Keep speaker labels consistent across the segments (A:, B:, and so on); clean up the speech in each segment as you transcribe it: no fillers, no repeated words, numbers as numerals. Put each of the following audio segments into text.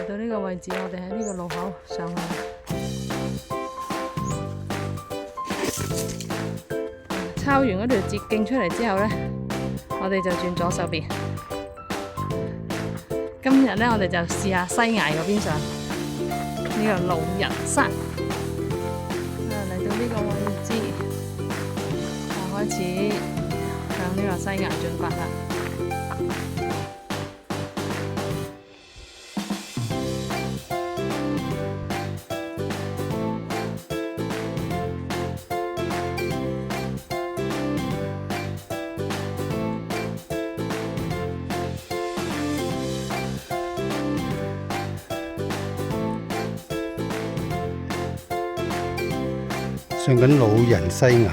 A: 到呢個位置，我哋喺呢個路口上去。抄完嗰條捷徑出嚟之後呢，我哋就轉左手邊。今日呢，我哋就試下西崖嗰邊上呢個老人山。嚟到呢個位置，就開始向呢個西崖進發啦。
B: 上緊老人西崖。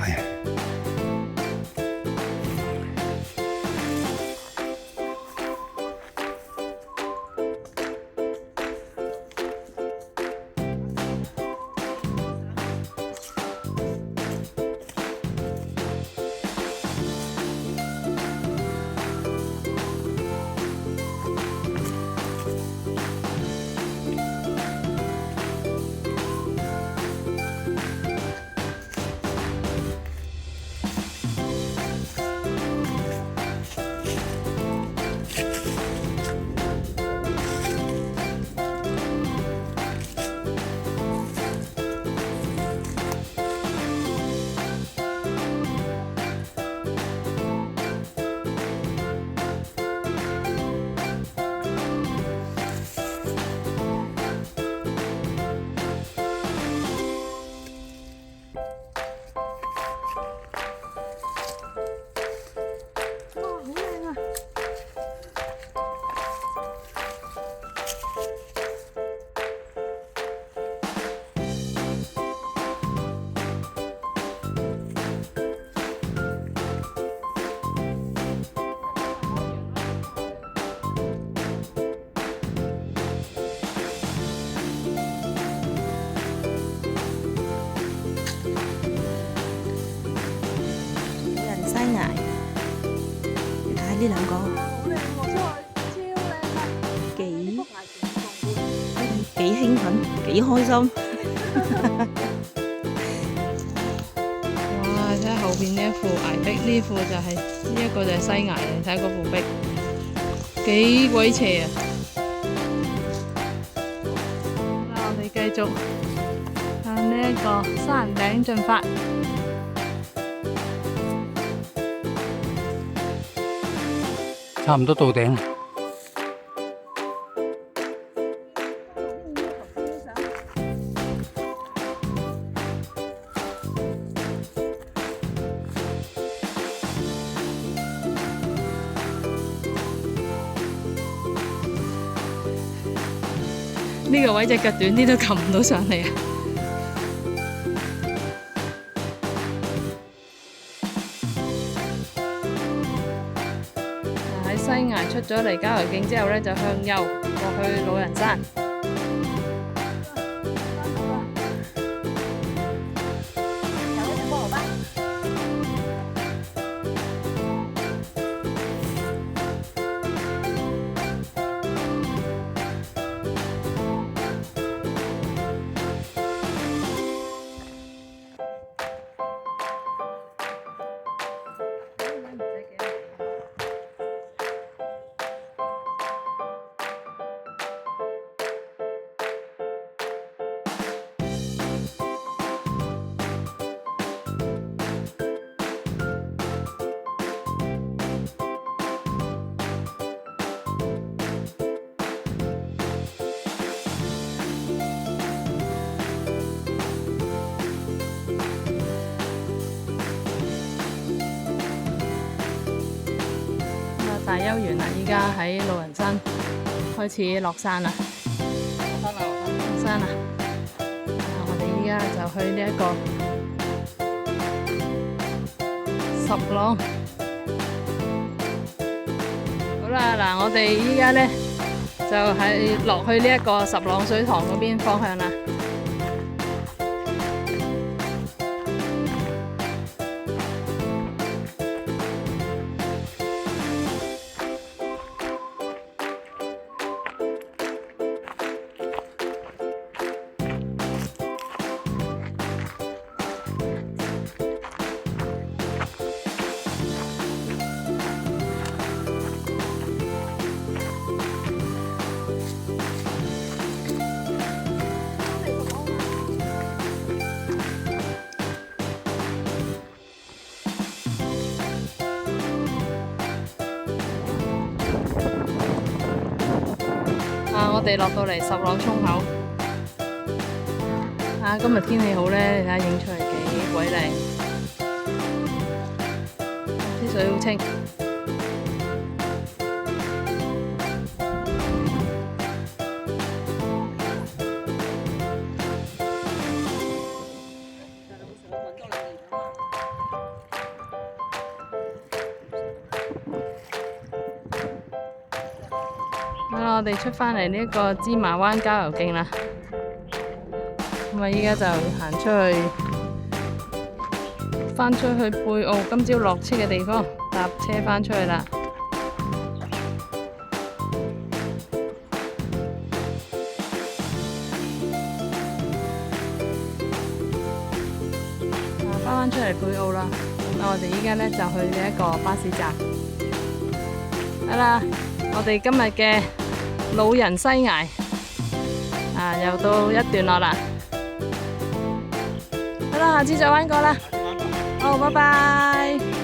C: 呢兩個幾興奮，幾開心。
A: 哇！睇下後邊呢一副崖壁，呢副就係呢一個就係西崖啊！睇下嗰副壁幾鬼斜啊！好啦，我哋繼續向呢一個山頂進發。
B: 差唔多到頂。
A: 呢個位隻腳短啲都擒唔到上嚟啊！喺西崖出咗嚟郊遊徑之後呢，就向右過去老人山。大休完啦，依家喺老人山開始落山啦。落山啦！我哋依家就去呢一個十浪。好啦，嗱，我哋依家呢就係落去呢一個十浪水塘嗰邊方向啦。哋落到嚟十朗涌口。啊，今日天氣好咧，你睇下影出嚟幾鬼靚，啲水好清。好啦，我哋出返嚟呢個芝麻灣郊遊徑啦。咁啊，依家就行出去，返出去貝澳今朝落車嘅地方，搭車返出去啦。返出嚟貝澳啦。咁我哋依家咧就去呢一個巴士站。好啦，我哋今日嘅老人西崖又到一段落啦。好啦，下次再玩過啦。好，拜拜。